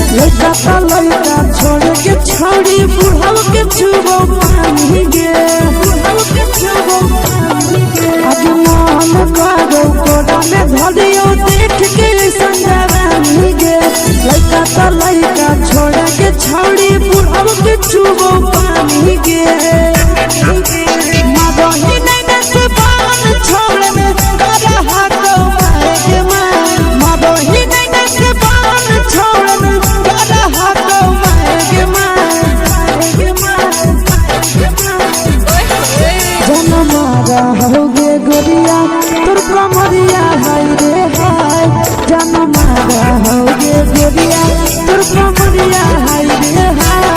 लड़का छोड़ के छौड़ी बुढ़ाव के छुबो पानी गे आज मन करो कोड़ा में धरियो देख के संजवानी गे लड़का छोड़ के छौड़ी बुढ़ाव के छुबो पानी गे मादही नैना से बान छोड़ में करा हाथो मारे के मादही नैना से बान छोड़ में करा हाथो मारे के जनमारा होगे गोरिया तोर कमरिया हाय रे हाय जनमारा होगे गोरिया तोर कमरिया हाय रे हाय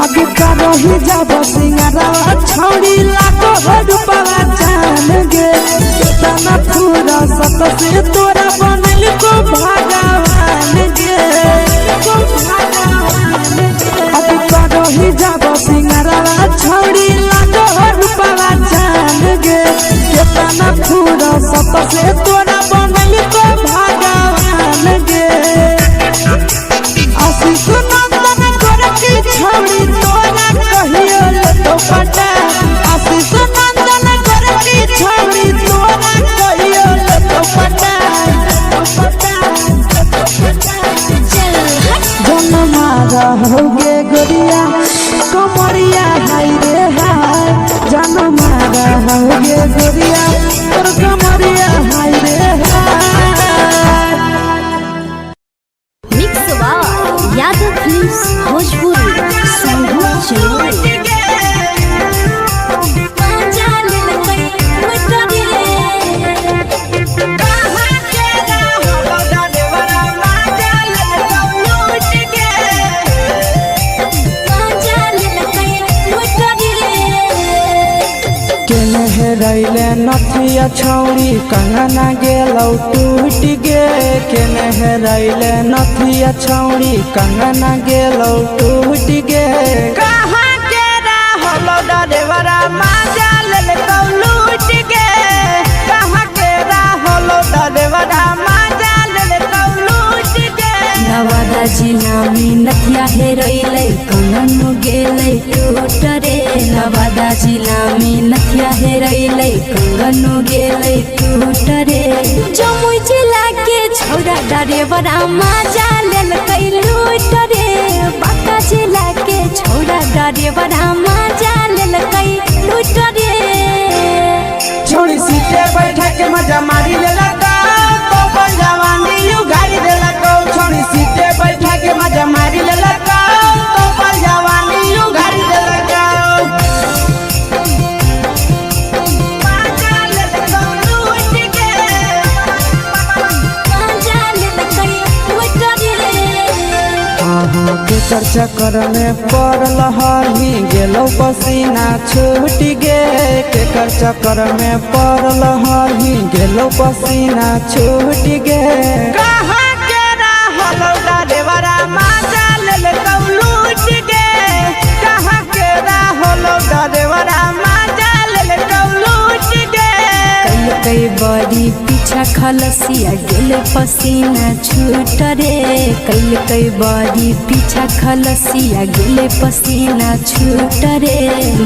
जब सिंगारा छौड़ी लाखों रुपया जान गे तना पूरा सत से तोरा बनल को भगवान गे अब करही जब सिंगारा छौड़ी लाखों रुपया जान गे तना पूरा सत से तोरा बनल को भगवान गे आशीष नंदन करके छौड़ी तोरा कहियो तो पटा आशीष नंदन करके छौड़ी तोरा कहियो तो पटा जनमारा होगे गोरिया कमरिया हाय रे हाय जनमारा होगे गोरिया तोर कमरिया हाय रे हाय मिक्सवा यादव फिल्म्स भोजपुरी संगीत चैनल रैले नथिया छौड़ी कंगना गेलौ टूट गे केने रैले नथिया छौड़ी कंगना गेलौ टूट गे कहाँ के रहलो डरेवरा माजा लेलकौ लूट गे कहाँ के रहलो डरेवरा माजा लेलकौ लूट गे नवादा जिला में नथिया हेरैले कंगन गेलै टूट रे नवादा जिला में नथिया हेरैले कंगन गेलै टूट रे जमुई जिला के छौड़ा डरेवरा माजा लेलकै लूट रे बांका जिला के छौड़ा डरेवरा माजा लेलकै लूट रे छोड़ी सीटे बैठा के मजा मारी लेलकौ तो जवानी यू गाड़ी देलकौ छोड़ी सीटे बैठा के मजा मारी लेलकौ तो जवानी यू गाड़ी देलकौ केकर चक्कर में पड़ल हरही गेलौ पसीना छूट गे केकर चक्कर में पड़ल हरही गेलौ पसीना छूट गे कहाँ के रहलो डरेवरा माजा लेलकौ लूट गे कहाँ के रहलो डरेवरा माजा लेलकौ लूट गे कई बड़ी पीछा खलसिया गेल पसीना छूट रे कई बड़ी पीछा खलसिया गेल पसीना छूट रे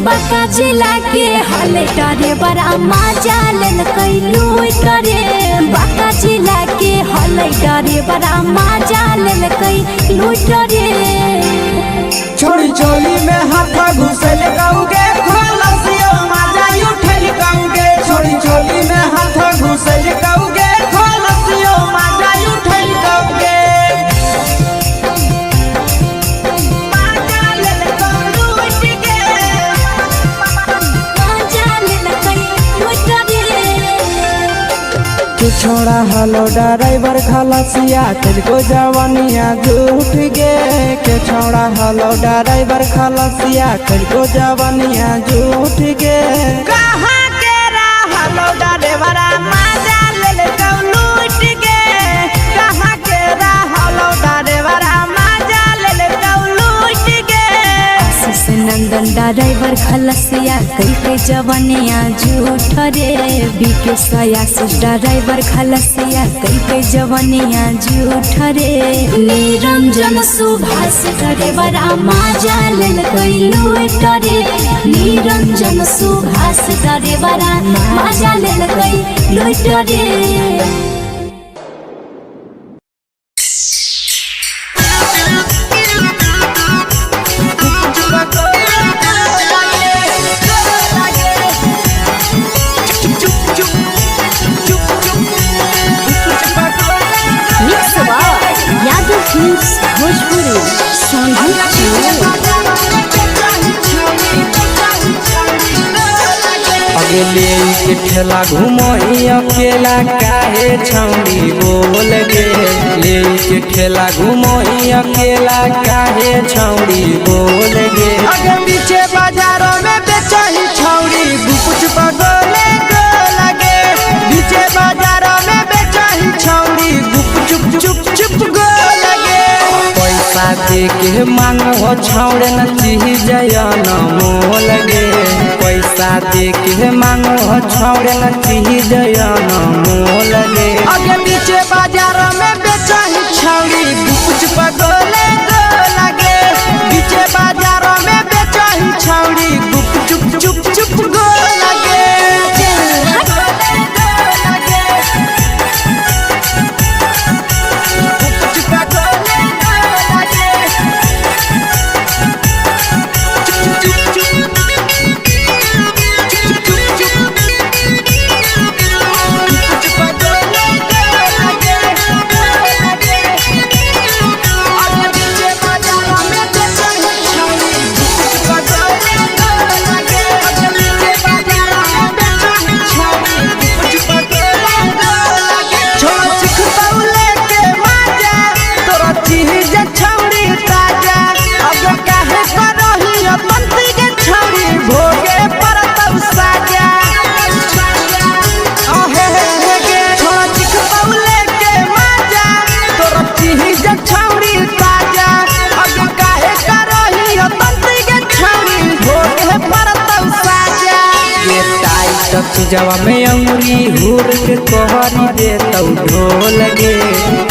बांका जिला के हले डरेवरा माजा लेलकै लूट रे बांका जिला के हले डरेवरा माजा लेलकै लूट रे छोड़ी चोली में हाथ घुसल कौगे खलसियो माजा उठल कौगे छोड़ी चोली में हाथ घुसल कौगे खलसियो माजा उठल कौगे माजा लेलकौ लूट गे छोड़ा हलो ड्राइवर खलसिया तुझको जवानिया झूठ गे के छोड़ा हलो ड्राइवर खलसिया तुझको जवानिया झूठ गे कहाँ के हलो ड्राइवर मजा ले लूट गे कहाँ के हलो ड्राइवर मजा ले लूट गे आशीष नंदन ड्राइवर खलसिया कई के जवानिया झूठ रे बीके आशीष ड्राइवर खलसिया कई के जवानिया झूठ रे निरंजन सुभाष ड्राइवर मजा ले लूट रे निरंजन सुभाष ड्राइवर मजा ले लूट रे। भोजपुरी अगले के ठेला घूमो अकेला काहे छौड़ी बोल गे ले के ठेला घूमो अकेला काहे छौड़ी बोल गे अगे पीछे बाजारों में बेचही छौड़ी गुपुच पगोले गो लगे पीछे बाजारों में बेचही छौड़ी गुप चुप चुप गो लगे पैसा दे के मांगो छौड़े न चीज न मोल गे पैसा दे के मांगो छौड़े न चीज न मोल गे अगे पीछे बाजारों में बेचही छौड़ी गुपुच पगोले गो लगे पीछे बाजारों में बेचही छौड़ी गुप चुप गो लगे जवा में अंगुरी हुर के कहरी दे तौ ढोल गे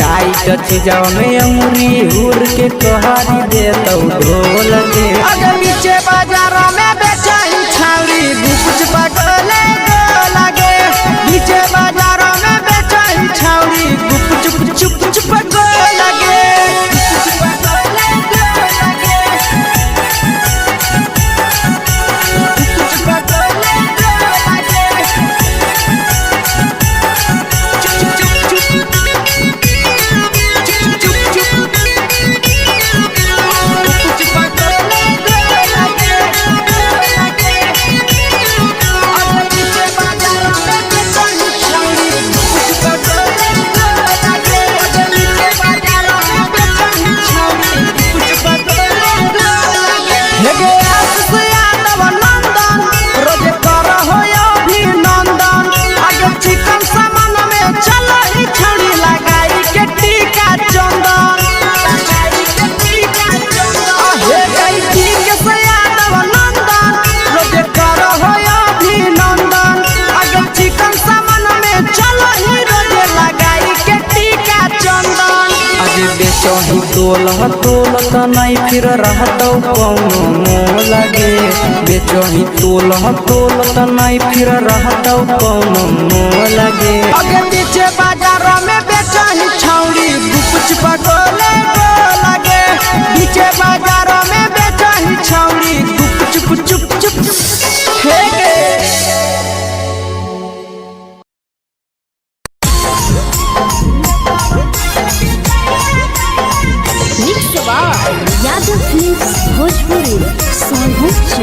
टाइट जवा में अंगुरी हुर के कहरी दे तौ ढोल गे अगे पीछे बाजारों में बेचही छौड़ी गुपुच पगोले गो लगे पीछे बाजारों में बेचही छौड़ी गुप चुप गो लगे बेचही तोल त नहीं फिर रहतौ कौनो मोल गे बेचही तोल त नहीं फिर रहतौ कौनो मोल गे अगे पीछे बाजारों में बेचही छौड़ी गुपुच पगोले गो लगे पीछे बाजारों में बेचही छौड़ी गुप चुप हे गे यादव फिल्म्स भोजपुरी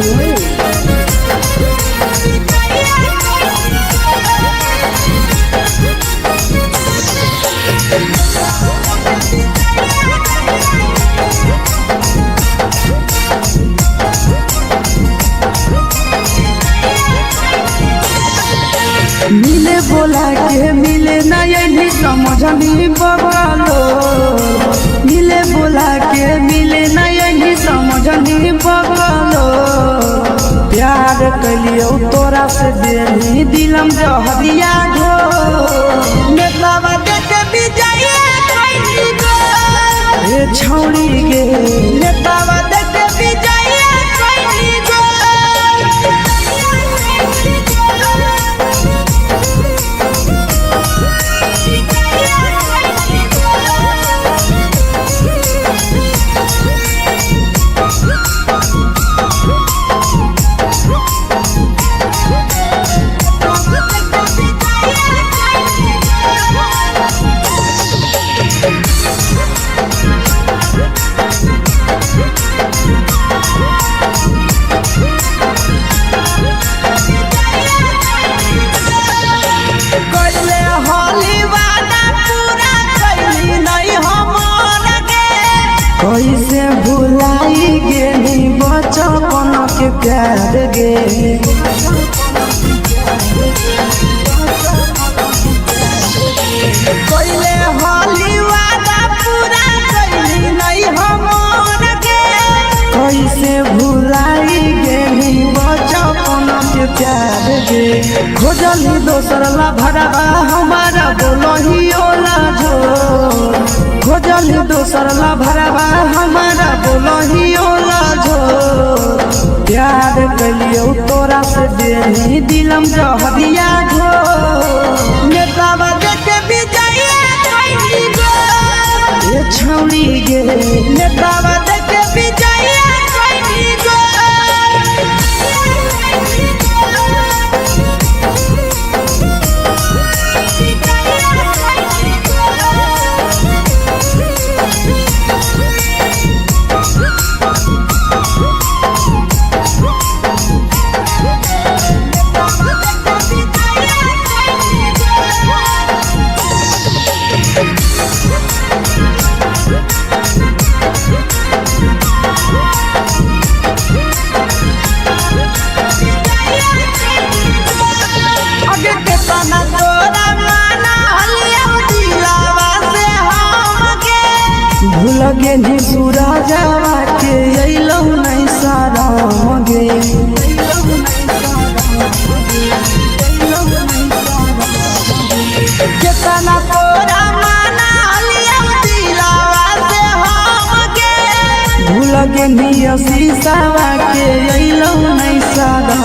समझनी बगलो मिले बोला के मिले न यही समझनी बगलो प्यार कलियो तोरा से देनी दिलम जहरिया घो नेतावा देख विजय कैली गो ए छौड़ी गे नेतावा देख विजय कैली गो कैसे भुलाई गेली बचपन के प्यार गे कोइले होली वादा पूरा कैली नहीं हमर के कैसे भुलाई गेली बचपन के प्यार गे खोजली दोसर ला भरवा हमारा बोलही ओला झो खोजली दोसर ला भरवा हमारा बोलही ओला झो प्यार कलियो तोरा से देनी दिलम जहरिया घो नेतावा देख विजय कैली गो ए छौड़ी गे नेतावा देख विजय कैली गो आगे के तना तोरा माना हलिया दिलावा से हमके भूल गेली सूरजवा के अइलौ नहीं सारा गे केतना तोरा माना हलिया दिलावा से हमके भूल गेली शीशावा के अइलौ नहीं सारा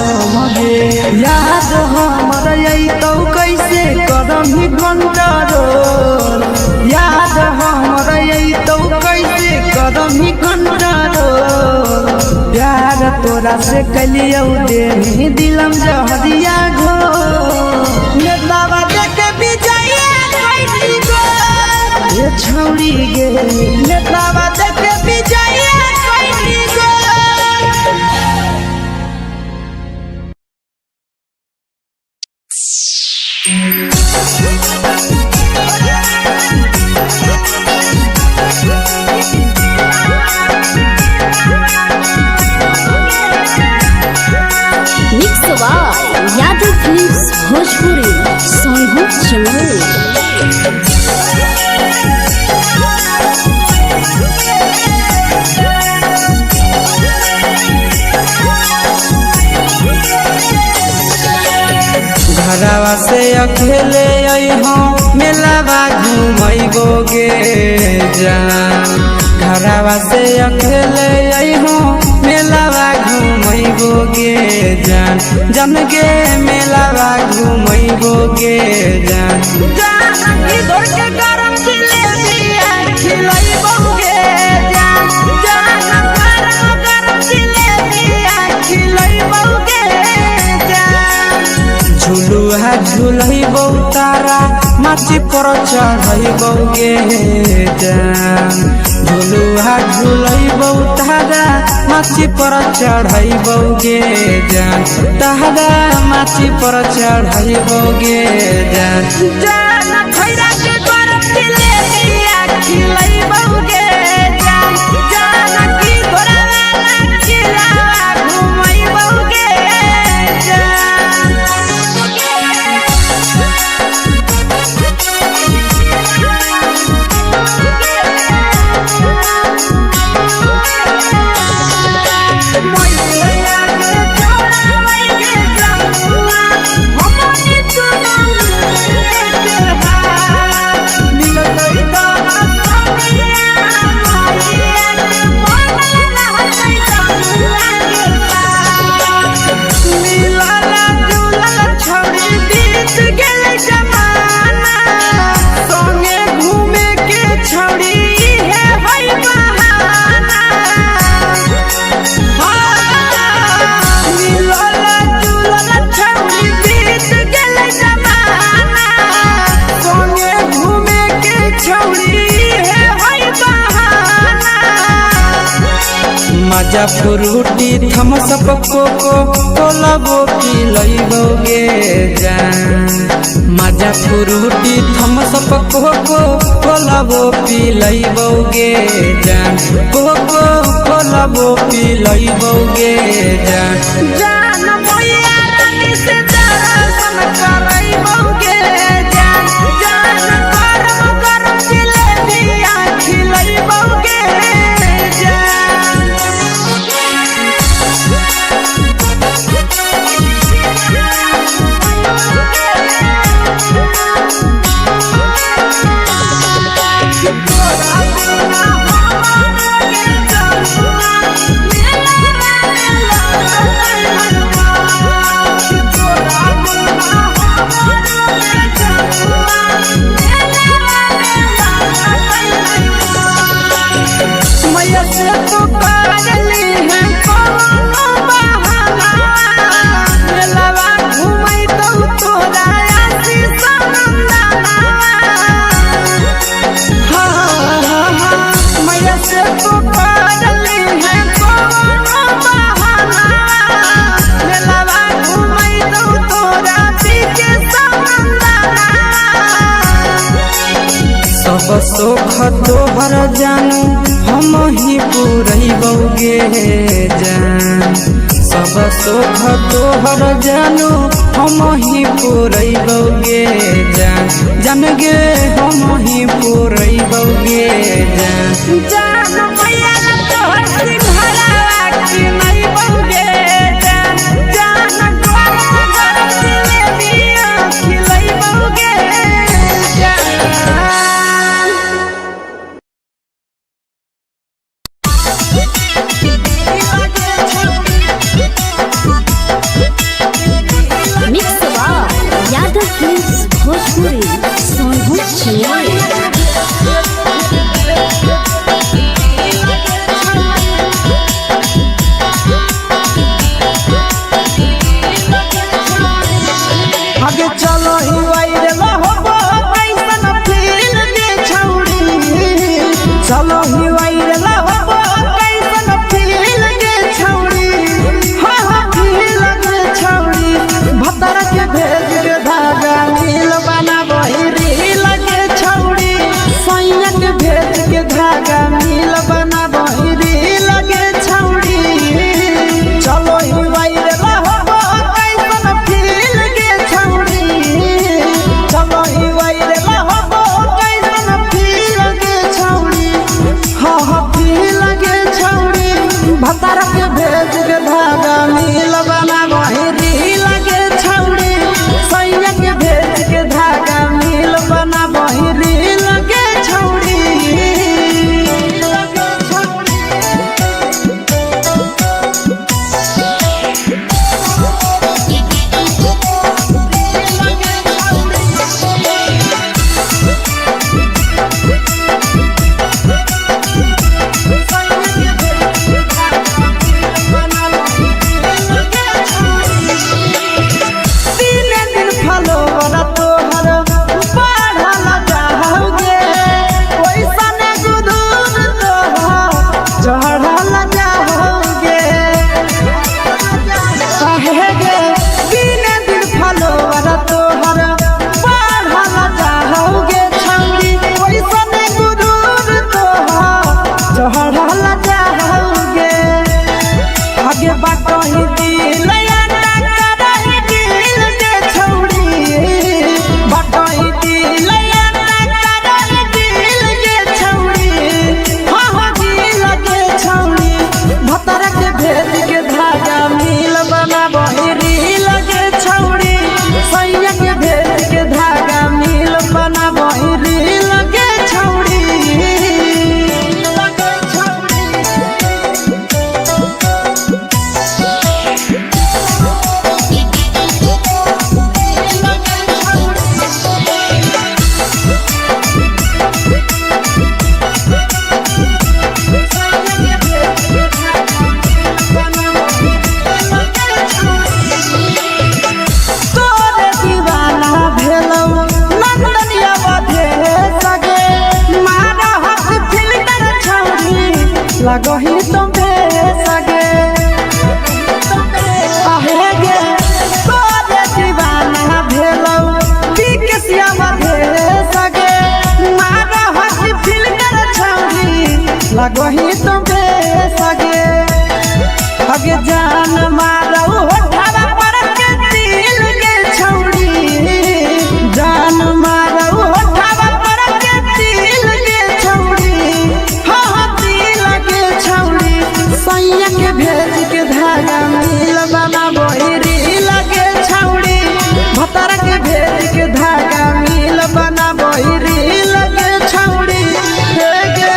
गे याद हमर अइतौ कैसे करमी कंट्रोल याद हमर अइतौ कैसे करमी कंट्रोल प्यार तोरा से कलियो देनी दिलम जहरिया घो नेतावा देख विजय कैली गो ए छौड़ी गे नेतावा देख विजय कैली गो mix by Yadav films Bhojpuri Sonu Chamoli घरवा से अकेले अइहो मेलावा घुमैबो गे जान घरवा से अकेले अइहो मेलावा घुमैबो गे जान जन गे मेलावा घुमैबो गे जान जानकी घर के गरम जिलेबिया खिलैबोगे जान गरम जिलेबिया खिलैबोगे जान झुलुहा झुलैबो तारा माची पर चढ़ैबो गे जान झुलुहा झुलैबो तारा माची पर चढ़ैबो गे जान तारा माची पर चढ़ैबो गे जान जान खैरा के गरम जिलेबिया खिलैबोगे जान जानकी घोड़ा वाला खिलावा घुमैबोगे जान माजा फ्रूटी थम्स अप कोको कोला वो पी लइबोगे जान माजा फ्रूटी थम्स अप कोको कोला वो पी लइबोगे जान कोको कोला वो पी लइबोगे जान जान मोया रानी से दर्शन करइबोगे जान जान गरम गरम जिलेबिया खिलइबोगे जान मैया से तो करली है कोनो बहाना मेलावा घुमई तो तोरा आसी सनंदना मैया से तो करली है कोनो बहाना मेलावा घुमई तो तोरा पीके सनंदना सब सुख तोहर जानू हम ही पूरइबोगे जान सब सुख तोहर जानू हम ही पूरइबोगे जान जान गे हम ही पूरइबोगे जान जान मैया तोहर सिंघरावा खिलइबोगे जान जान गरम गरम जिलेबिया खिलइबोगे जान मिक्स यादव फिल्म्स भोजपुरी सोनू छिया लगो ही तो बेसगे अगे जान मारो होठवा पर के दिल के छौड़ी जान मारो होठवा पर के दिल के छौड़ी हाँ दिल के छौड़ी सैया के भेज के धागा मिल बना बोरी लगे छौड़ी भतर के भेज के धागा मिल बना बोरी लगे छौड़ी के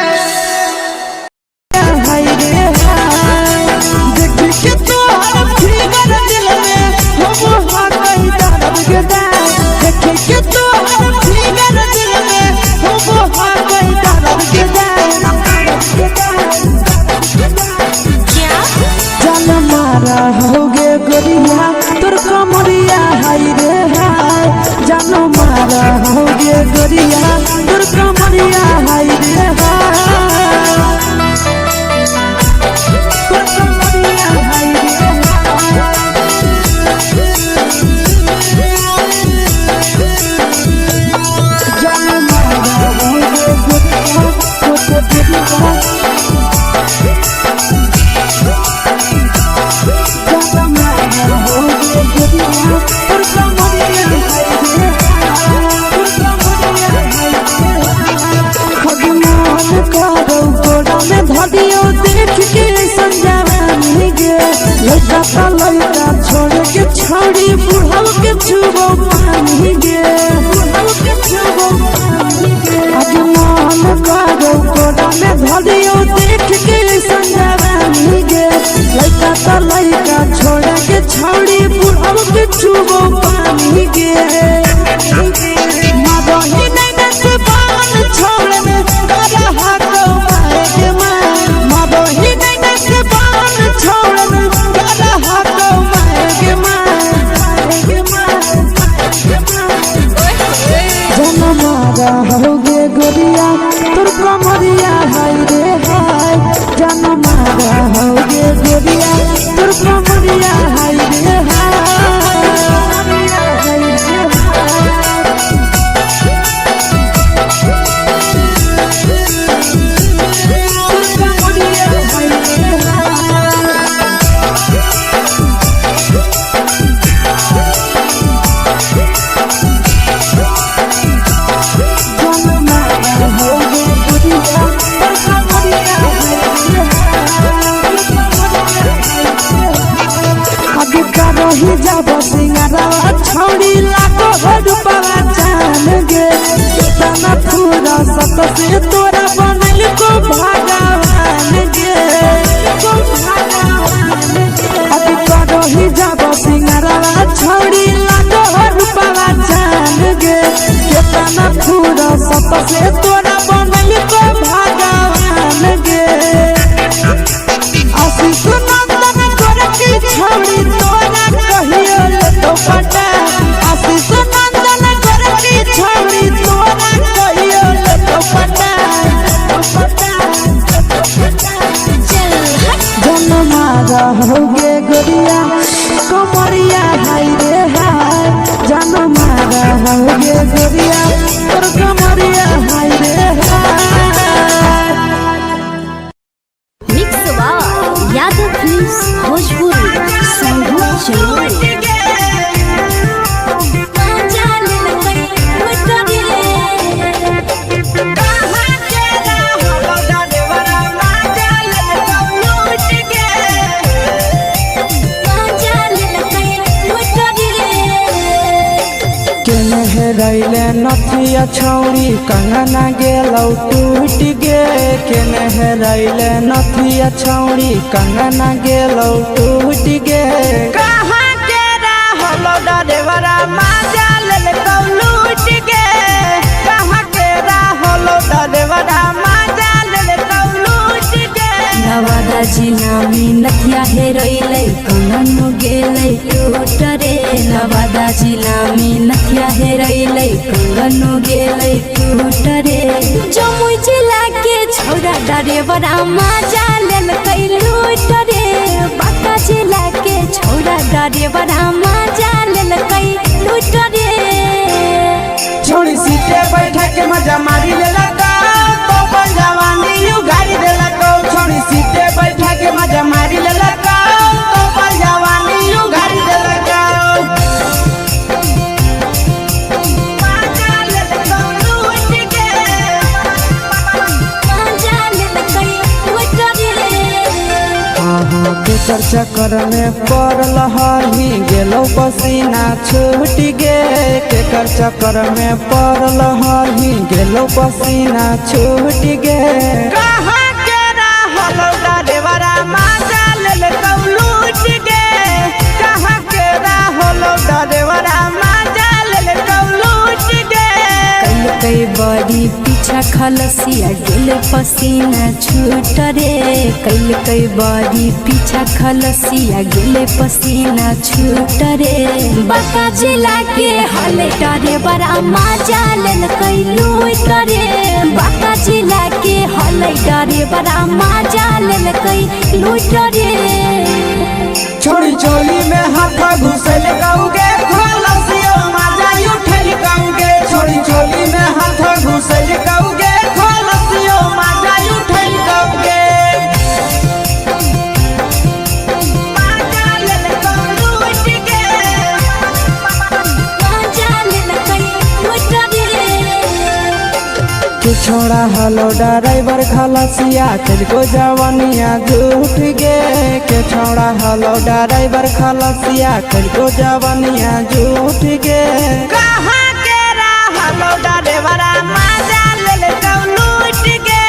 तो फिगर दिल में हो हाथ ही दर्द के देखे के तो फिगर दिल में हो हाथ ही दर्द के जान मारा होगे गोरिया तोर कमरिया हाय रे हाय जान मारा होगे गोरिया तोर कमरिया हाय रे हाय लड़का छोड़ के छौड़ी बुढ़ाव के छुबो पानी गे आज मन करो कोड़ा में धरियो देख के संजवानी गे लड़का छोड़ के छौड़ी बुढ़ाव के छुबो पानी गे मादही नहीं नस बान छोड़ में करा हाथो माए के मां मादही नहीं नस बान छोड़ में करा हाथो माए के मां जन मारा होगे गोरिया तोर कमरिया हाय रे हाय जन मारा होगे गोरिया तोर कमरिया हाय रे ही जब सिंगारवा छौड़ी लागो रूपवा जान गे तना पूरा सत से तोरा बनल को भगवान गे अभी करो ही जब सिंगारवा छौड़ी लागो रूपवा जान गे तना पूरा सत से तोरा बनल को भगवान गे आशीष नंदन करती छौड़ी तोरा कहियो तो पटा आशीष नंदन करती छौड़ी तोरा कहियो तो पटा जन मारा होगे गोरिया कमरिया हाय रे हाय जन मारा होगे गोरिया तोर कमरिया हाय रे हाय मिक्स वा यादव फिल्म्स भोजपुरी संगीत चैनल रैले नथिया छौड़ी कंगना गेलौ टूट गे केने रैले नथिया छौड़ी कंगना गेलौ टूट गे कहाँ के रहलो डरेवरा माजा लेलकौ लूट गे कहाँ के रहलो डरेवरा माजा लेलकौ लूट गे नवादा जिला में नथिया हेरोइले कंगन गेले टूट रे नवादा जिला में नथिया हेरोइले कंगन गेले टूट रे जमुई जिला के छौड़ा डरेवरा माजा लेलकै लूट रे बांका जिला के छौड़ा डरेवरा माजा लेलकै लूट रे छोड़ी सीटे बैठा के मजा मारी लेलक तो जवानी यू गाड़ी देलक केकर चक्कर में पड़ल हही गेलो पसीना छूट गे केकर चक्कर में पड़ल हही गेलो पसीना छूट गे कहाँ के रहल डरेवरा माजा ले लूट गे कहाँ के रहल डरेवरा माजा ले लूट गे कई बड़ी पीछा खलसिया गेल पसीना छूट रे कई बड़ी पीछा खलसिया गेल पसीना छूट रे बाका जिला के हले डरे बड़ा मजा लेल कई लूट रे बाका जिला के हले डरे बड़ा मजा लेल कई लूट रे छोड़ी चोली में हाथ घुसल गाऊगे खलसियो माजा उठल गाऊगे छोड़ी चोली में हाथ घुसल गाऊगे खलसियो माजा उठल गाऊगे माजा ले लूट गे मजा लेल कई लूट रे तू छोड़ा हलो ड्राइवर खलसिया तुझको जवानिया झूठ गे के छोड़ा हलो ड्राइवर खलसिया तुझको जवानिया झूठ गे कहाँ के रहल डरेवरा माजा ले लूट गे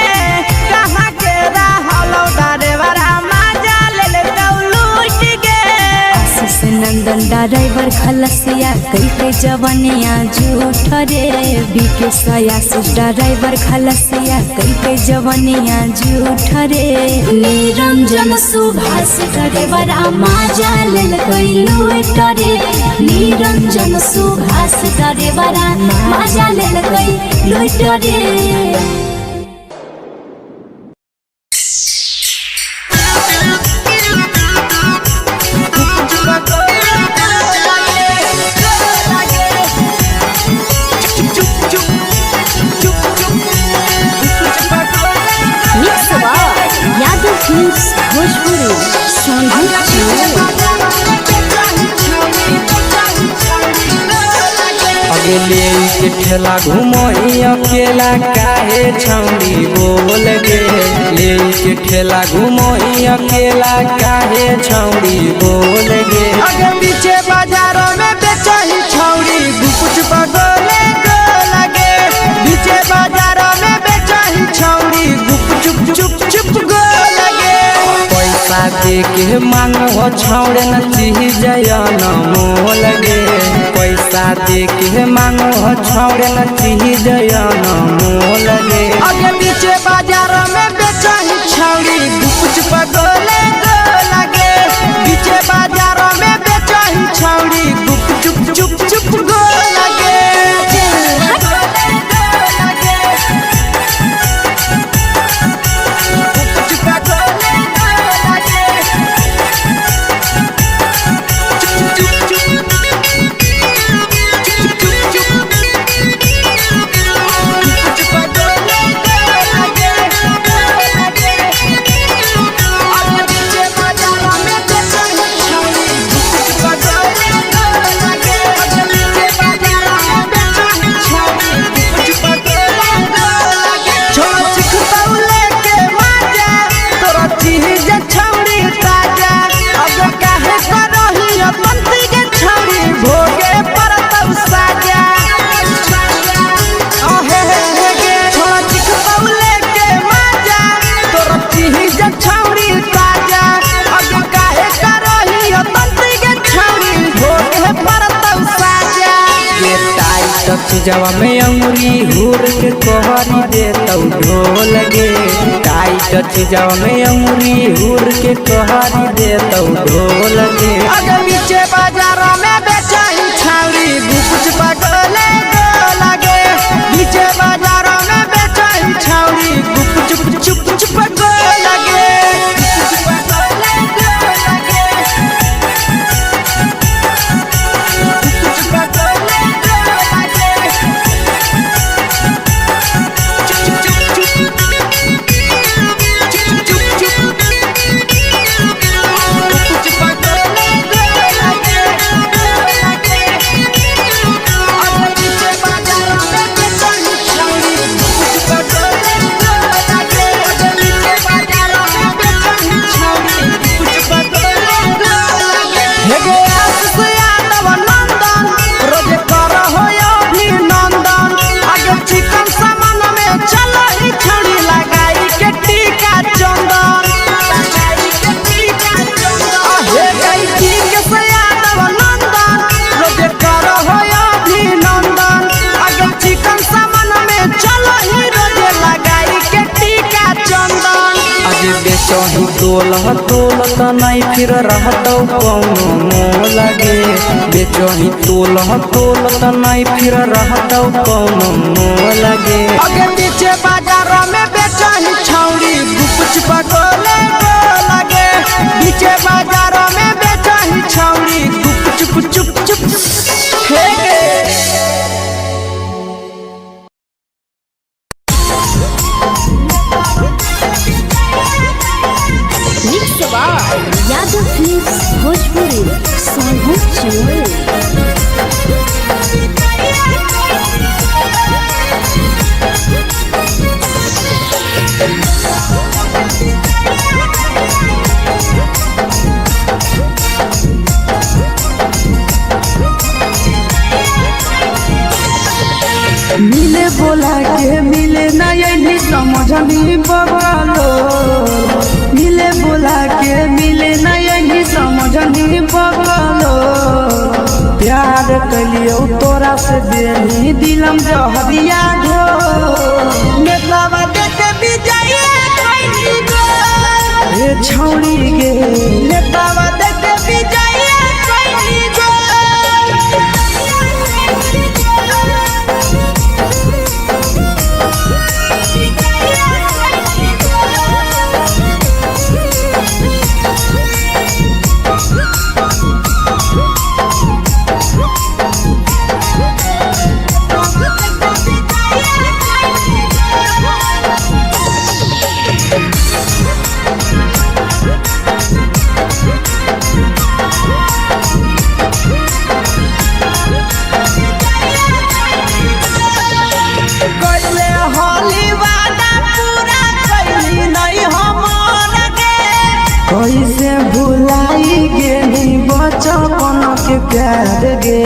कहाँ के रहल डरेवरा माजा ले लूट गे आशीष नंदन ड्राइवर खलसिया कई जवनिया झूठ रे बीके आशीष ड्राइवर खलसिया कई जवनिया झूठ रे निरंजन सुभाष ड्राइवर मजा लेल कई लूट रे निरंजन सुभाष ड्राइवर मजा लेल कई लूट रे यादव फिल्म्स भोजपुरी अगले के ठेला घूमो अकेला काहे छौड़ी बोल गे ले के ठेला घूमो अकेला काहे छौड़ी बोल गे आगे पीछे बाजारों में बेचही छौड़ी गुपुच पगोले गो लगे पीछे बाजारों में बेचही छौड़ी गुप चुप चुप गो लगे पैसा दे के मांगो छौड़े न चीज न मोल गे पैसा दे के मांगो छौड़े न चीज न मोल गे आगे पीछे बाजारों में बेचही छौड़ी गुपुच पगोले गो लगे पीछे बाजारों में बेचही छौड़ी गुप चुप गो लगे जवा में अंगुरी हुर के कोहरी दे तौ ढोल गे टाइट जवा में अंगुरी हुर के कोहरी दे तौ ढोल गे आगे पीछे बाजारों में बेचही छौड़ी गुपुच पगोले गो लगे पीछे बाजारों में बेचही छौड़ी गुप चुप गो लगे बेचही तोलत नहीं फिर रहतौ कौनो मोह लगे बेचही तोलत नहीं फिर रहतौ कौनो मोह लगे आगे पीछे बाजारों में बेचही छौड़ी गुपचुप गोले लगे पीछे बाजारों में बेचही छौड़ी गुपचुप चुप चुप हे यादव फिल्म्स भोजपुरी सोनू चमोली। मिले बोला के मिले ना यही समझनी बगलो मिले बोला के मिले ना यही समझनी बगलो प्यार कलियो तोरा से देनी दिलम जहरिया घो नेतावा देखे विजय कैली गो ए छौड़ी गे नेतावा देखे विजय कैली गो कैसे भुलाई गेली बचपन के प्यार गे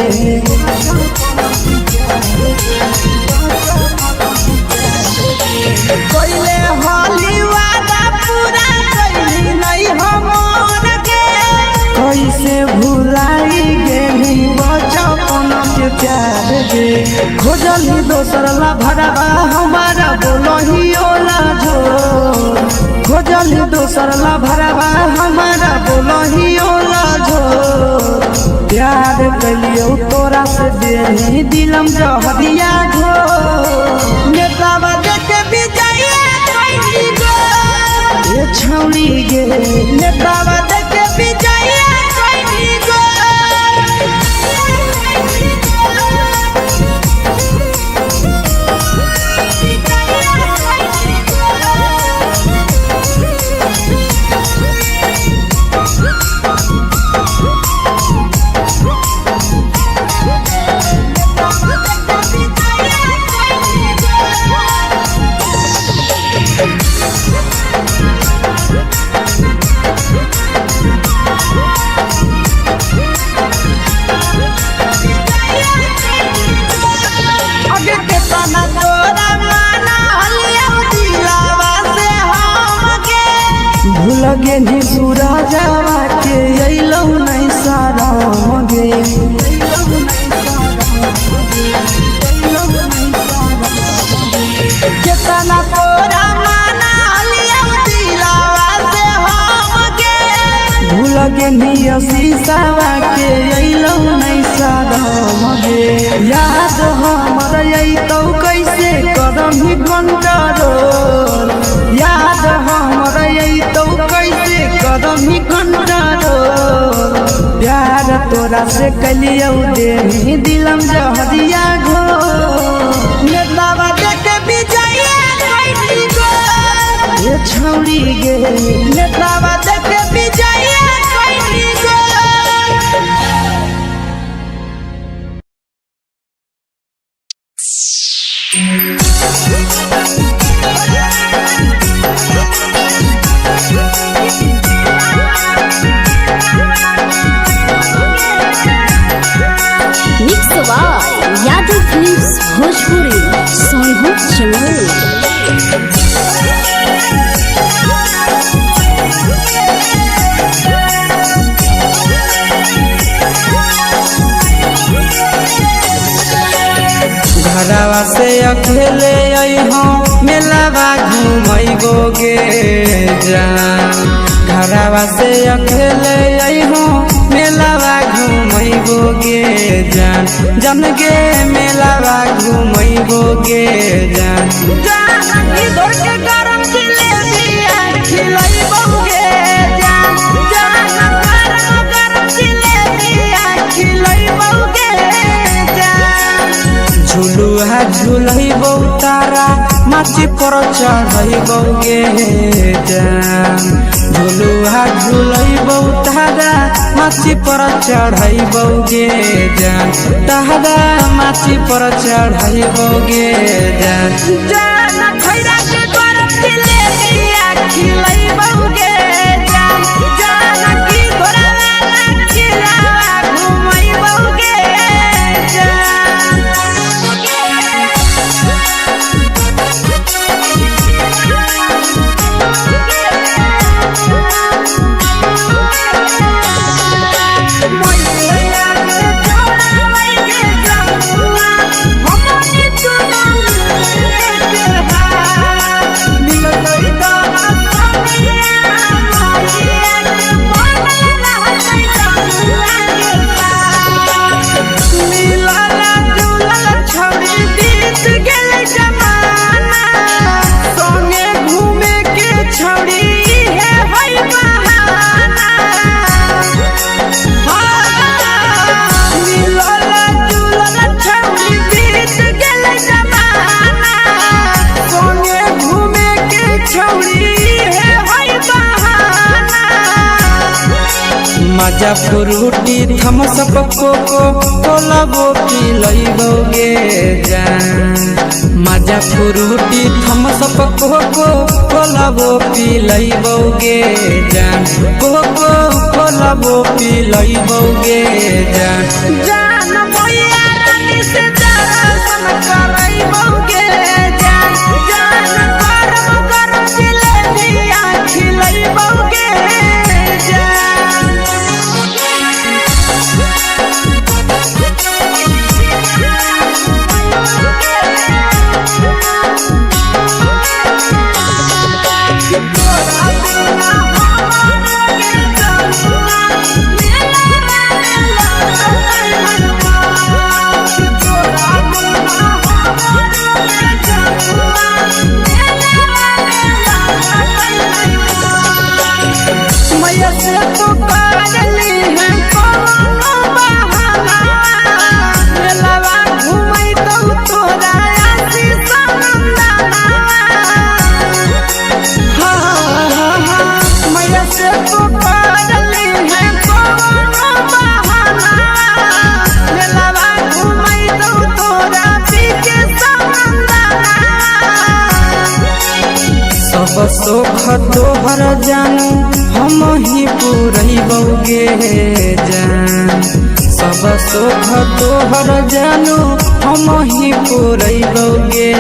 कोइले होली वादा पूरा कैली नहीं हमर के कैसे भुलाई गेली बचपन के प्यार गे खोजली दोसर ला भरवा हमारा बोलही ओला झो खोजली दोसर ला भरवा हमारा बोलही ओला झो प्यार कलियो तोरा से देनी दिलम जहरिया घो नेतावा देखे विजय कैली गो ए छौड़ी गे नेतावा देखे विजय कैली गो आगे के तना तोरा माना हलिया दिलावा से हमके भूल गेली सूरजवा के अइलौ नहीं सारा मगे केतना तोरा माना हलिया दिलावा से हमके भूल गेली शीशावा के अइलौ नहीं सारा मगे याद हमर अइतौ कैसे करमी कंट्रोल याद हमर अइतौ कैसे करमी कंट्रोल प्यार तोरा से कलियो देनी दिलम जहरिया घो नेतावा देखे विजय कैली गो ए छौड़ी गे नेतावा देखे विजय कैली गो यादव फिल्म्स भोजपुरी सोनू चमोली। घरवा से अकेले अइहो मेलावा घूमैबोगे जान घरवा से अकेले अइहो मेलावा घूमैबोगे जान जन गे मेलावा घूमैबोगे जान इधर के गरम जिलेबिया खिलैबोगे जान गरम जिलेबिया खिलैबोगे जान झुलुहा झुलैबो तारा माची पर चढ़ैबोगे जान झुलुहा झुलैबो तारा माची पर चढ़ैबोगे जान तारा माची पर चढ़ैबोगे जान खैरा के गरम जिलेबिया खिलैबोगे जान की घोड़ावाला खिलावा घुमैबोगे मजा फ्रूटी थम्स अप कोको कोला वो पिलैबोगे जान मजा फ्रूटी थम्स अप कोको कोला वो पिलैबोगे जान कोको कोला वो पिलैबोगे जान मैया रानी से दर्शन करैबोगे जान गरम जिलेबिया खिलैबोगे सब सुख तोहर जानू हम ही पुरैबोगे जान सब सुख तोहर जानू हम ही पुरैबोगे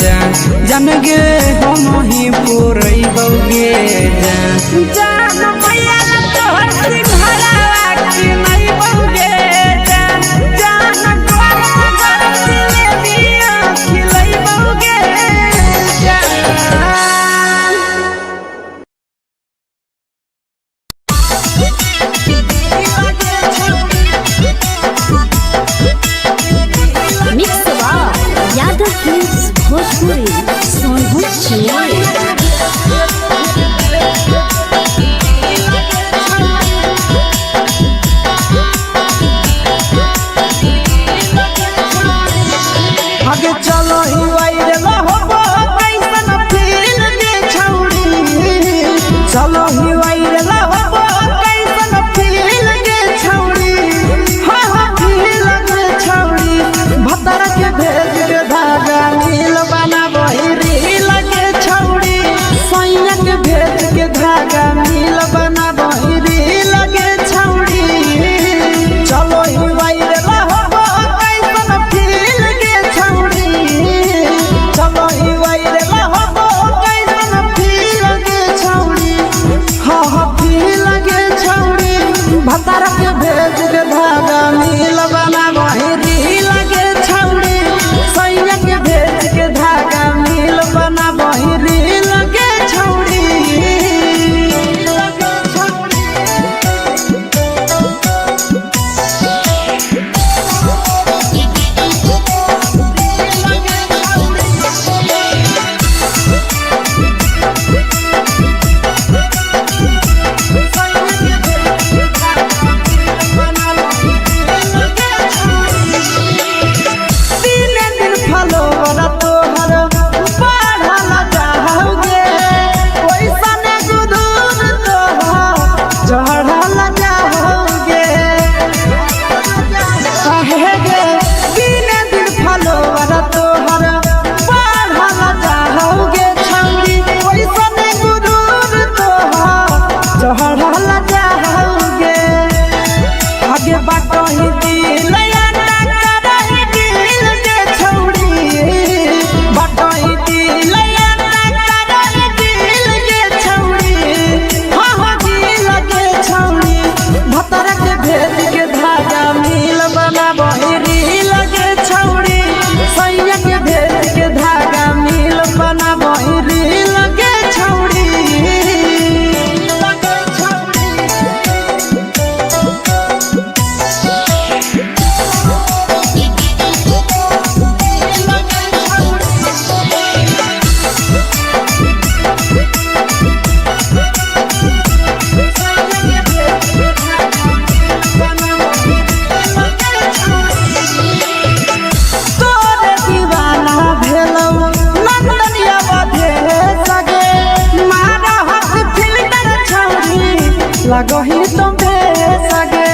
जान जान गे हम ही पुरैबोगे जान मैया तोहर सिंघरावा खिलैबोगे जान गरम जिलेबिया खिलैबोगे भोजपुरी भटोही दिल याना करही दिल के छौड़ी भटोही दिल याना करही दिल के छौड़ी हाँ दिल के छौड़ी भतर के भेद के धागा मिल बनाबही रील के छौड़ी सैया के भेद के धागा मिल बनाबही रील के छौड़ी तोरे दीवाना भेलौ नंदनिया बधे सगे मारा हाथ फिल्टर छौड़ी लगही तुम्हे सगे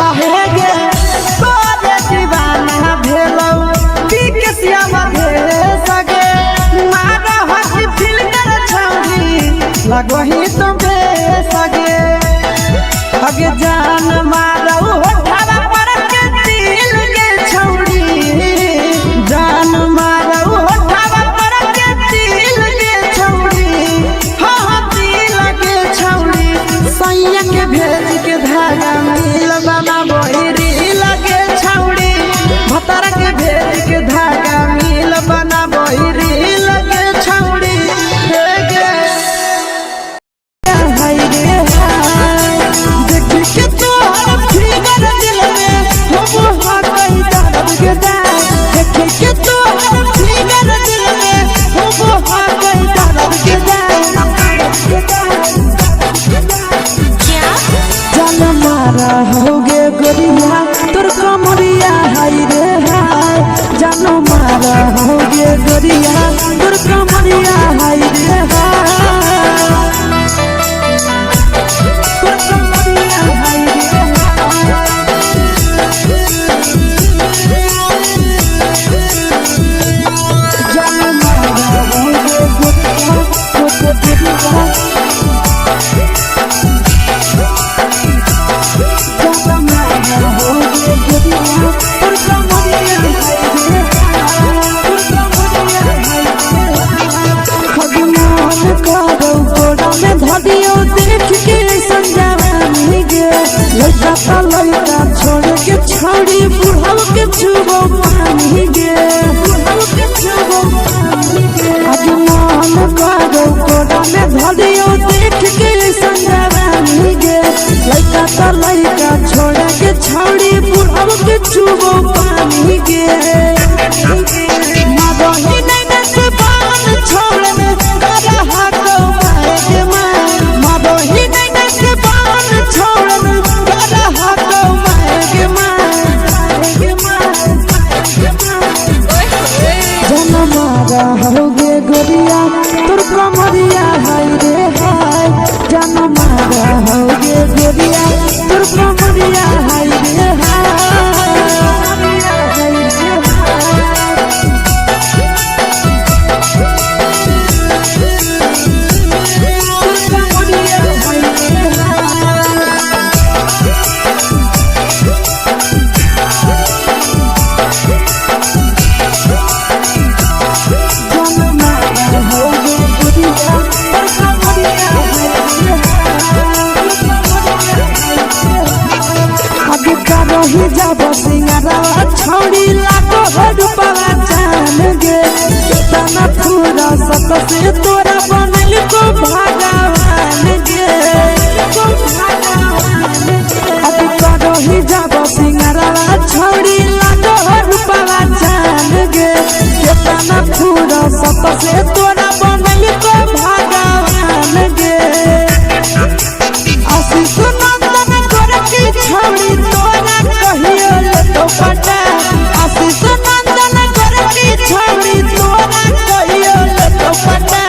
आहे गे तोरे दीवाना भेलौ बिकसिया बधे सगे मारा हाथ फिल्टर छौड़ी लगही तुम्हे सगे अगे जान मारौ होठवा पर के दिल के छौड़ी जान मारौ होठवा पर के दिल के छौड़ी हाँ दिल के छौड़ी सैया के भेज के धागा मिल बनाबही रील के छौड़ी भतर के भेज के धागा मिल बनाबही रील के छौड़ी हे गे हाय रे हाय देखी के तोहर फिगर दिल में हम कहीं दर्द के दाग देखी के तोहर फिगर दिल में हम कहीं दर्द के जान मारा होगे गोरिया तोर कमरिया हाय रे हाय जान मारा होगे गोरिया तोर कमरिया हाय रे हाय तोर कमरिया हाय रे जान मारा होगे गोरिया तोर कमरिया लड़का छोड़ के छौड़ी बुढ़ाव के छुबो पानी गे आज मन करो कोड़ा में धरियो देख के संजवानी गे लड़का छोड़ के छौड़ी बुढ़ाव के छुबो पानी गे मादही नहीं से बान छोड़ में करा हाथो मारे के मादही नहीं से बान छोड़ में करा हाथो मारे के जन मारा होगे गोरिया तोर कमरिया हाय रे हाय जन मारा होगे गोरिया तोर कमरिया हाय रे रही जब सिंगारवा छौड़ी लाखो रुपवा जान गे कितना पूरा सत से तोरा बनल को भगवान गे अभी रही जब सिंगारवा छौड़ी लाखो रुपवा जान गे कितना पूरा सत से तोरा बनल को भगवान गे आशीष नंदन गोरखी छौड़ी तोरा कहियो तो पटा आशीष नंदन गोरखी छौड़ी तोरा कहियो तो पटा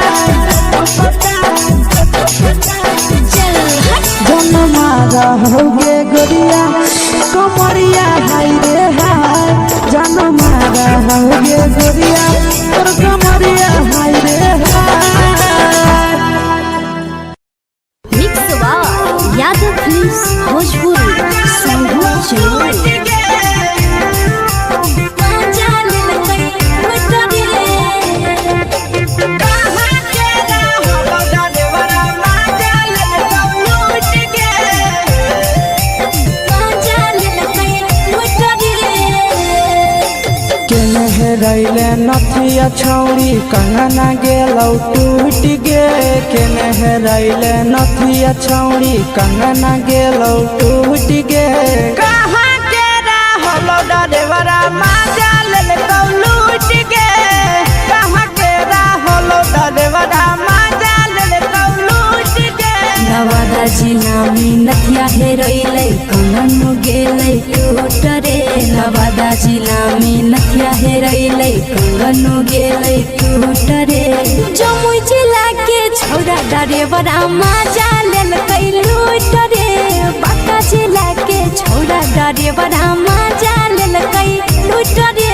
जन मारा होगे गोरिया कमरिया हाय रे हाय जन मारा होगे गोरिया तोर कमरिया हाय रे हाय। Mix Yadav films Bhojpuri. हेरैले नथिया छौरी कंगना गेलौ टूट गे केने हेरैले नथिया छौरी कंगना गेलौ टूट गे कहाँ के रहलो डरेवरा माजा लेल लूट गे कहाँ के रहलो डरेवरा माजा लेल लूट गे नवादा जिला में नथिया हेरैले कंगन गेलै टूट रे नवादा जिला में नथिया हेरैले कंगन गेलै टूट रे जमुई जिला के छौरा डरेवरा माजा लेल लूट रे बांका जिला के छौरा डरेवरा माजा लेल लूट रे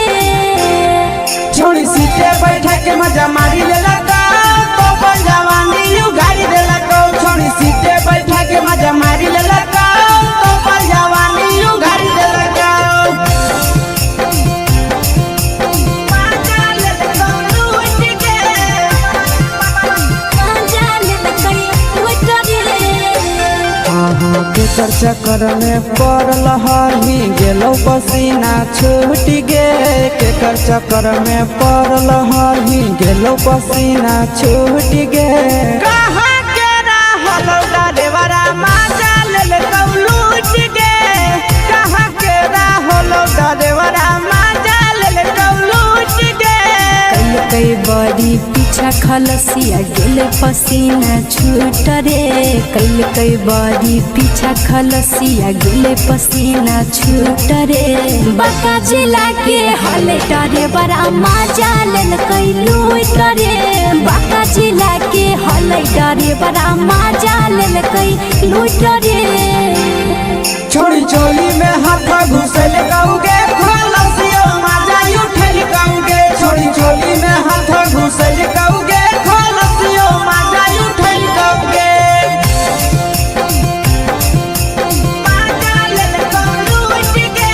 छोड़ी सीटे बैठा के मजा मारी लेला तो बन जवानी यू गाड़ी देला को छोड़ी सीटे बैठा के मजा मारी लेला तो बन जवानी यू गाड़ी देला को माजा लेला लूट गे माजा लेल लूट रे केकर चक्कर में पड़ल हरही गेलौ पसीना छूट गे केकर चक्कर में पड़ल हरही गेलौ पसीना छूट गे कहाँ के रहलो डरेवरा माजा लेला लूट गे कहाँ के रहलो डरेवरा माजा लेला लूट गे कई बड़ी पीछा खलसिया गेले पसीना छूट रे कई बड़ी पीछा खलसिया गेले पसीना छूट रे बांका जिला के हले डरेवरा माजा लेल लूट रे बांका जिला के हले डरेवरा माजा लेल लूट रे छोड़ी चोली में हाथ घुसल गाऊगे खलसियो माजा उठल गाऊगे छोड़ी चोली में हाथ घुसल गाऊगे खलसियो माजा उठल गाऊगे माजा लेला लूट गे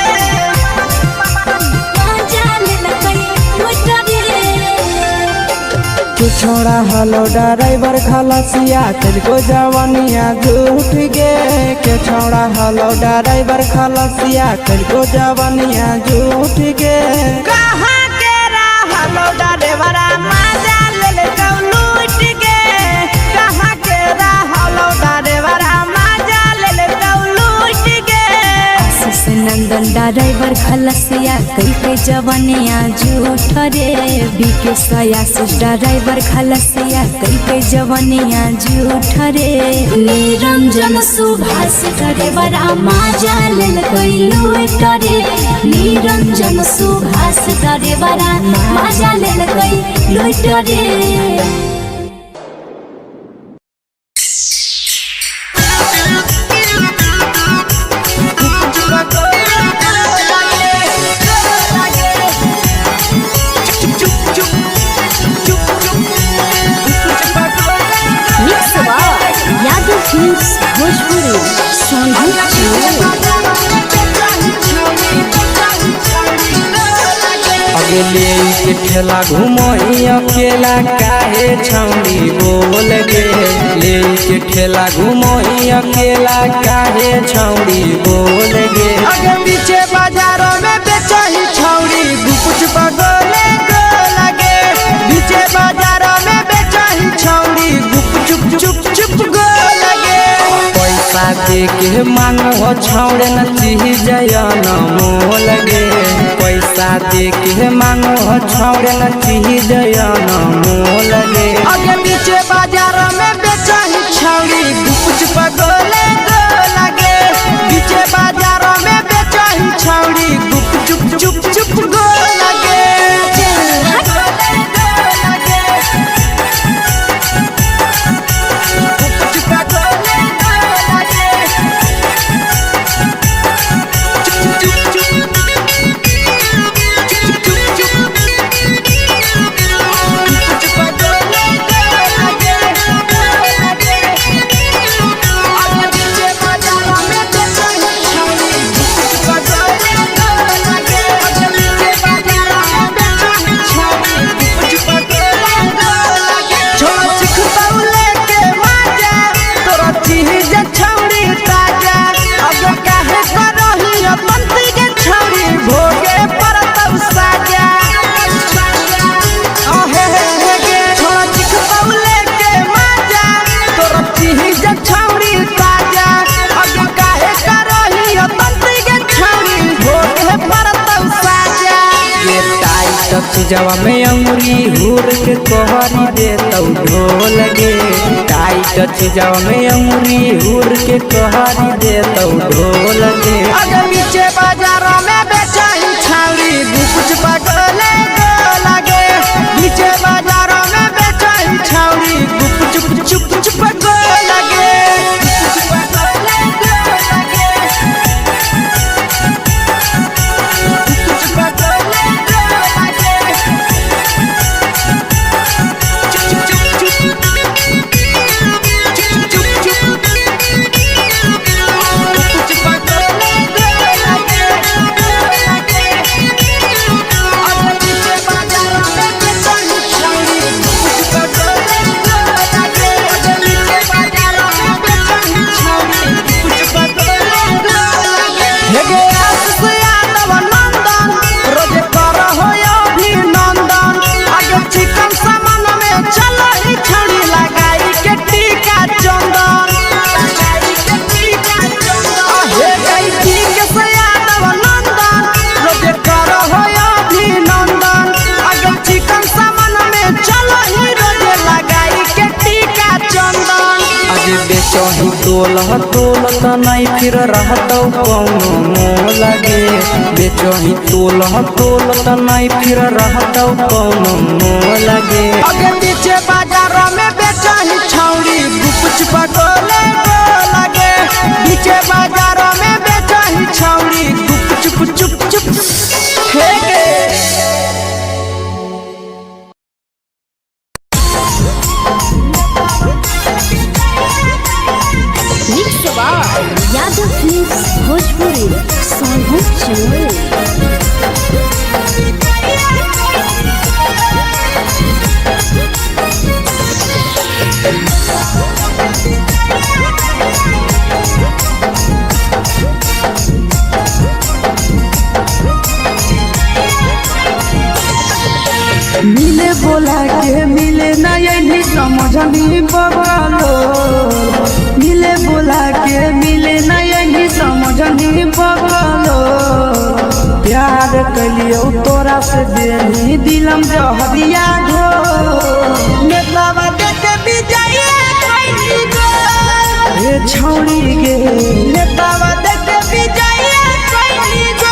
माजा लेल लूट रे तू छोड़ा हलो ड्राइवर खलसिया तेलको जवानिया झूठ गे के छोड़ा हलो ड्राइवर खलसिया तेलको जवानिया झूठ गे कहाँ के रहलो डरेवरा माजा लेला लूट गे कहाँ के रहलो डरेवरा माजा लेला लूट गे आशीष नंदन ड्राइवर खलसिया कई जवनिया झूठ रे बीके आशीष ड्राइवर खलसिया कई जवनिया झूठ रे निरंजन सुभाष ड्राइवरा माजा लेल लूट रे निरंजन सुभाष ड्राइवरा माजा लेल लूट रे यादव फिल्म्स भोजपुरी अगले के ठेला घुमई अकेला काहे छौड़ी बोल गे ले के ठेला घुमई अकेला काहे छौड़ी बोल गे आगे पीछे बाजारों में बेचही छौड़ी गुपुच बगले गो लगे पीछे बाजारों में बेचही छौड़ी गुप चुप चुप चुप गो लगे पैसा दे के मांगो छौड़े न चीज जयन मोल गे पैसा दे के मांगो छौड़े न चीज जयन मोल गे आगे पीछे बाजारों में बेचही छौड़ी गुपुच बगले गो लगे पीछे बाजारों में बेचही छौड़ी गुप चुप चुप चुप गो लगे चीजवा में अंगुरी हुर के कहरी दे तौ ढोल गे टाइट चीजवा में अंगुरी हुर के कहरी दे तौ ढोल गे अगे पीछे बाजारों में बेचाई छावरी कुछ पगले लगे पीछे बाजारों में बेचाई छावरी चुप चुप चुप लगे बेचही तोल त नहीं फिर रहतौ कौनो मोह लगे बेचही तोल त नहीं फिर रहतौ कौनो मोह लगे अगे पीछे बाजारों में बेचही छौरी कुछ पगले लगे पीछे बाजारों में बेचही छौरी चुप चुप चुप हेगे यादव फिल्म्स भोजपुरी सोनू चोर मिले बोला के मिले नहीं समझनी बगलो मिले बोला के मिले नहीं समझनी बगलो प्यार कलियो तोरा से देनी दिलम जहरिया घो नेतावा देखे विजय कैली गो ए छौरी गे नेतावा देखे विजय कैली गो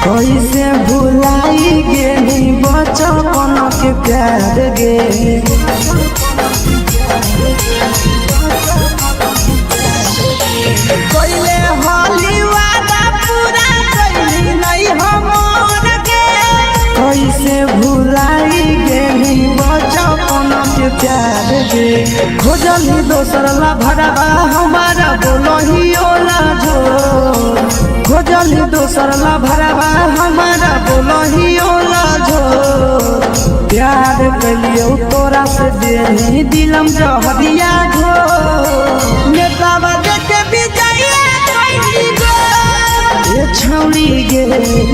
कैसे भुलाई गेली बचपन के प्यार गे कोइले होली वादा पूरा कैली नहीं हमर गे कैसे भुलाई गेली बचपन के प्यार गे खोजली दोसर ला भरवा हमारा बोलही ओला झो खोजली दोसर ला भरवा हमारा बोलही ओला झो प्यार कलियो तोरा से देनी दिलम जहरिया घो नेतावा देखे विजय कैली गो ये छौरी गे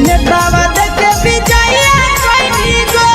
नेतावा देखे विजय कैली गो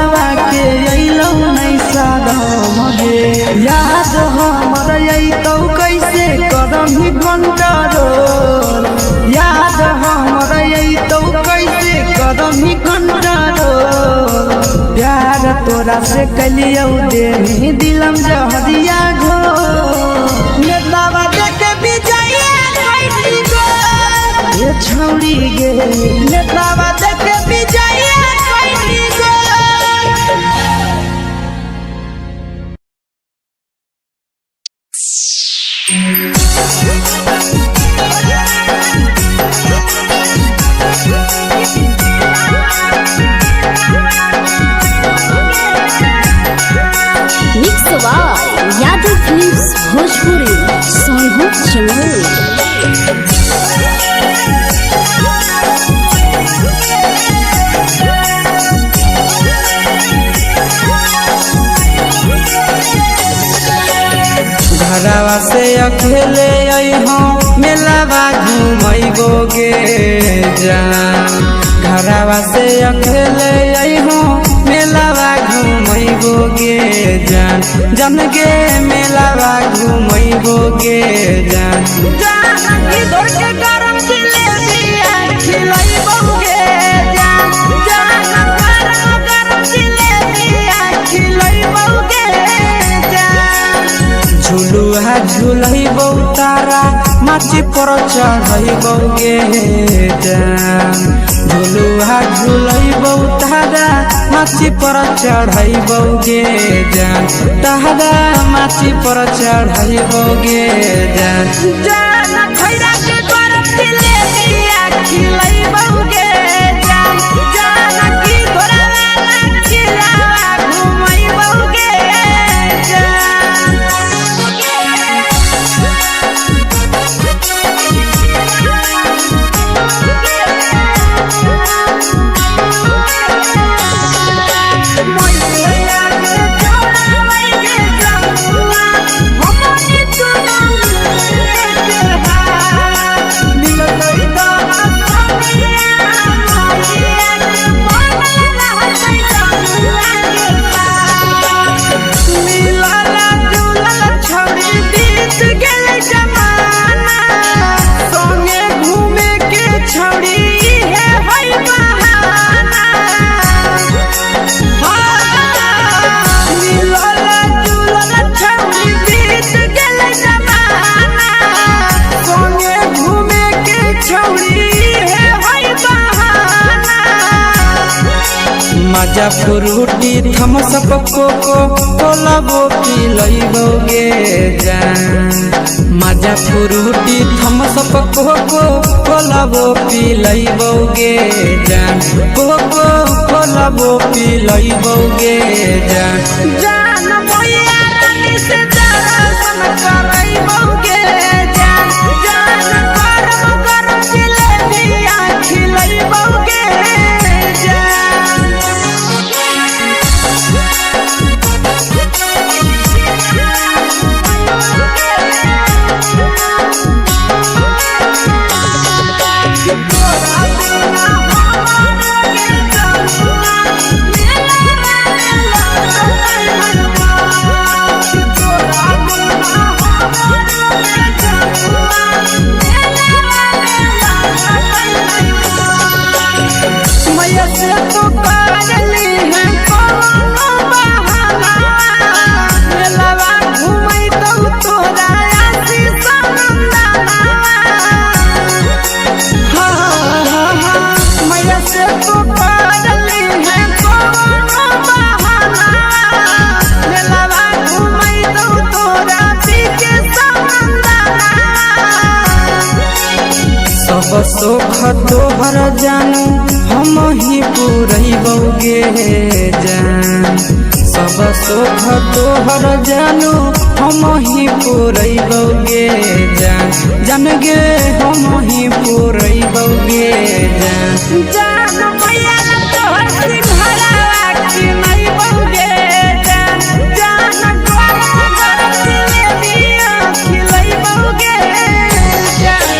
मेलावा के अइलौ नै सादम गे याद हमर अइतौ कैसे करमही कंट्रोल याद हमर अइतौ कैसे करमही कंट्रोल प्यार तोरा से कलियौ देनी दिलम जहरिया घो मेलावा देखे विजया कैसी गो ये छौड़ी गे मेलावा देखे विजया कैसी गो mix by Yadav films Bhojpuri Sonu Chamoli. घरवा से अकेले अइहो मेलावा घुमैबो गे जान घरवा से अकेले अइहो मेलावा घुमैबो गे जान जन गे मेलावा घुमैबो गे जान जानकी दौड़ के गरम जिलेबिया खिलैबौ गे जान गरम जिलेबिया खिलैबौ गे जान झुलुहा झुलैबौ तारा माची पर चढ़ैबौ गे जान झुलुहा झुलैबौ तारा माची पर चढ़ैबौ गे जान तारा माची पर चढ़ैबौ गे जान खैरा के गरम जिलेबिया खिलैबौ गे जान जानकी घोड़ा वाला खिलावा घुमैबौ गे मजा फ्रूटी थम्स अप कोको कोलाबो पिलैबौ गे जान मजा फ्रूटी थम्स अप कोको कोलाबो पिलैबौ गे जान कोको कोलाबो पिलैबौ गे जान जान मोया रानी से दर्शन करैबौ गे जान गरम गरम जिलेबिया खिलैबौ गे सब सुख तोहर जानू हम ही पुरैबौ गे जान सब सुख तोहर जानू हम ही पुरैबौ गे जान जान गे हम ही पुरैबौ गे जान जान मैया तोहर सिंघरावा खिलैबौ गे जान गरम गरम जिलेबिया खिलैबौ गे जान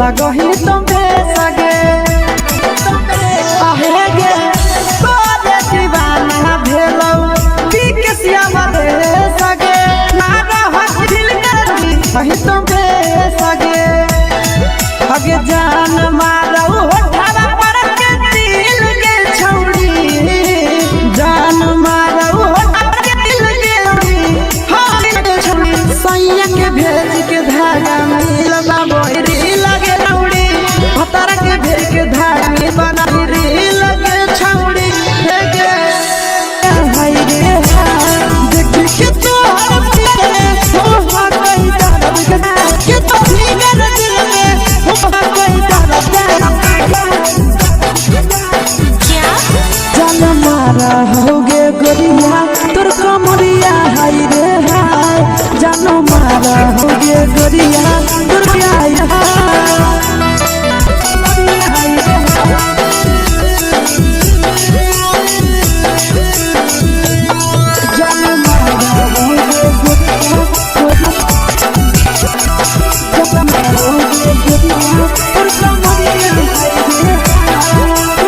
लगही तुम सगे आहे गे तोरे दीवाना भेलौ बिकसिया मरे सगे ना रहत दिल करनी वही तुम सगे अगे जान मारौ होठवा पर के दिल के छौड़ी जान मारौ होठवा के दिल के छौड़ी सैया के भेज के धागा मिलबा बोरी लगे लौड़ी पतर के भेज के धागा में बना रे लगे छौड़ी हे गे हाय रे देख के तो हर पिए हो गई दर्द के तो भीगर दिल में हो गई दर्द जान मारा होगे गोरिया तोर कमरिया हाय रे हाय जान मारा होगे गोरिया तोर हाय जान मारा होगे गोरिया तोर कमरिया हाय रे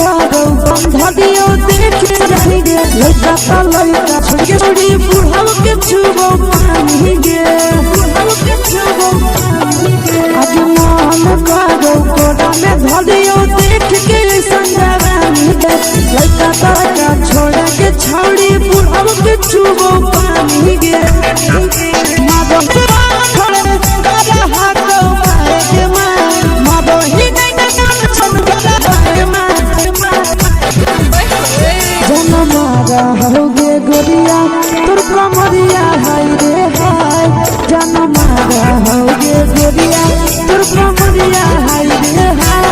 धदियो देख रही गे लड़का ता लड़का छोड़ छोड़ी बुढ़ाव के छुबो पानी गे बुढ़ाव के छुबो पानी गे आज मन करो कोड़ा में धदियो देख के संजवानी गे लड़का ता का छोड़ के छौड़ी बुढ़ाव के छुबो पानी गे मादो खड़े करे हाथो मारे के मादो ही नहीं ना छन गला के जान मारा होगे गोरिया तोर कमरिया हाय रे हाय जान मारा होगे गोरिया तोर कमरिया हाय रे हाय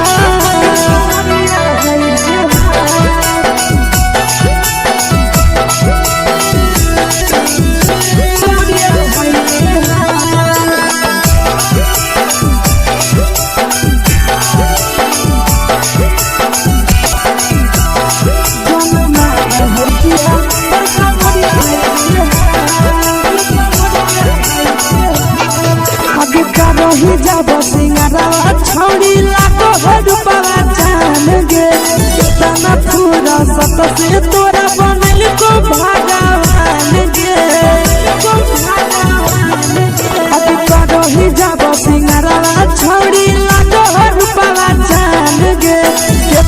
रही जब सिंगारा छौड़ी लाखो रुपवा जान गे तना पूरा सत से तोरा बनल को भगवान गे अब रही जब सिंगारा छौड़ी लाखो रुपवा जान गे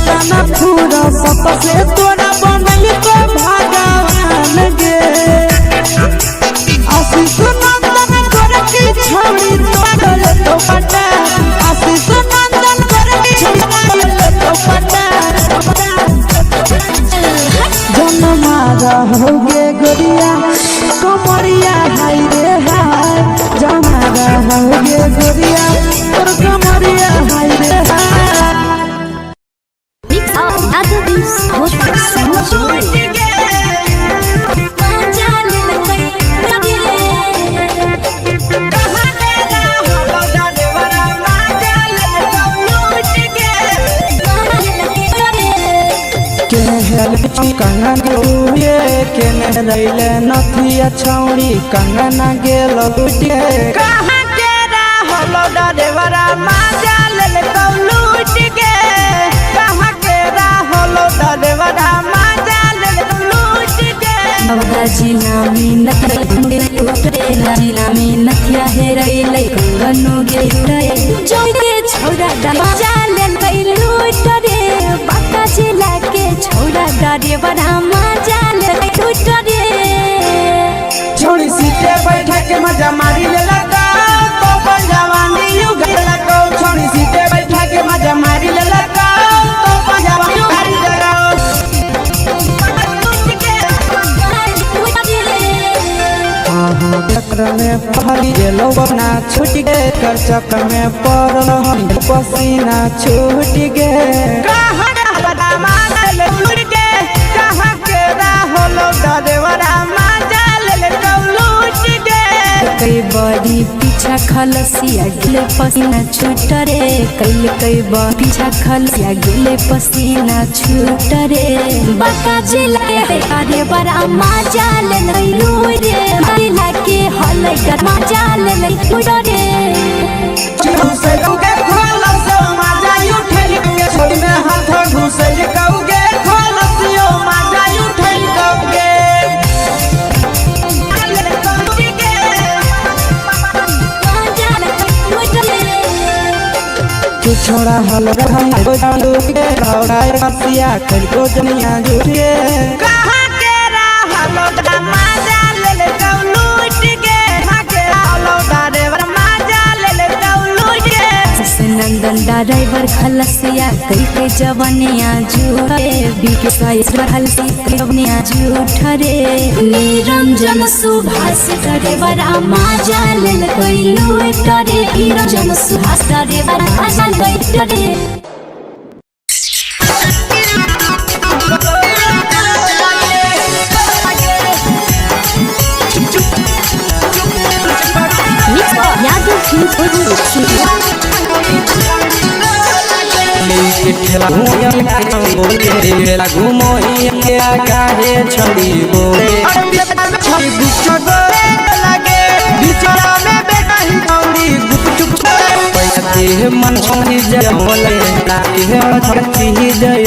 तना पूरा सत से तोरा बनल को भगवान गे आशीष नंदन करे की छौड़ी तो पटा आशीष नंदन करे की छौड़ी तो पटा जन मारा होगे गोरिया कमरिया हाय रे हाय जन मारा होगे गोरिया और कमरिया हाय रे हाय कंगन ये केने रैले नथिया छौड़ी कंगना गेल लुटिए कहां के रहलो डरेवरा माजा लेल लूट गे कहां के रहलो डरेवरा माजा लेल लूट गे बाबा जिला में नथिया हेरैले कंगनो गेलै जोई के छौड़ा माजा लेल लूट रे बाबा जिला के छौड़ा डरे बड़ा मजा ले लूट रे छोड़ी सीटे बैठा के मजा मारी ले लगा तो जवानी यू गल लगा छोड़ी सीटे बैठा के मजा मारी ले लगा तो जवानी मारी लगा चक्र में पहली गेलो बना छूट गए कर चक्र में पड़ल हम पसीना छूट गए कहां बड़ा मानल उड़ गए कहां के राहोलो डरेवरा माजल लूट गए कई बड़ी पीछा खलसिया गिले पसीना छूट रे कई बार पीछा खलसिया गिले पसीना छूट रे बाका जिला अरे बड़ा मजा ले लूट रे मिला के हल कर मजा ले टूटरे घुसे कौगे खलसियो मजा उठल के छोड़ में हाथ घुसे कौगे खलसियो मजा उठल कौगे तू छोड़ा हल रहम को जालू के लौड़ाए हसिया कल को दुनिया झूठे कहां के रहलो मजा ले कौलूट के हाके आलो दारे मजा ले कौलूट के नंदन ड्राइवर खलसिया कई के जवनिया झूठे बीके साइज हलसी जवनिया झूठरे निरंजन सुभाष ड्राइवर मजा ले कोई लूटरे निरंजन सुभाष ड्राइवर मजा लूटरे घूमो काहे छड़ी बोले लगे बिचरा में बेकही छौरी गुपचुप मन छोड़ी जय बोले जय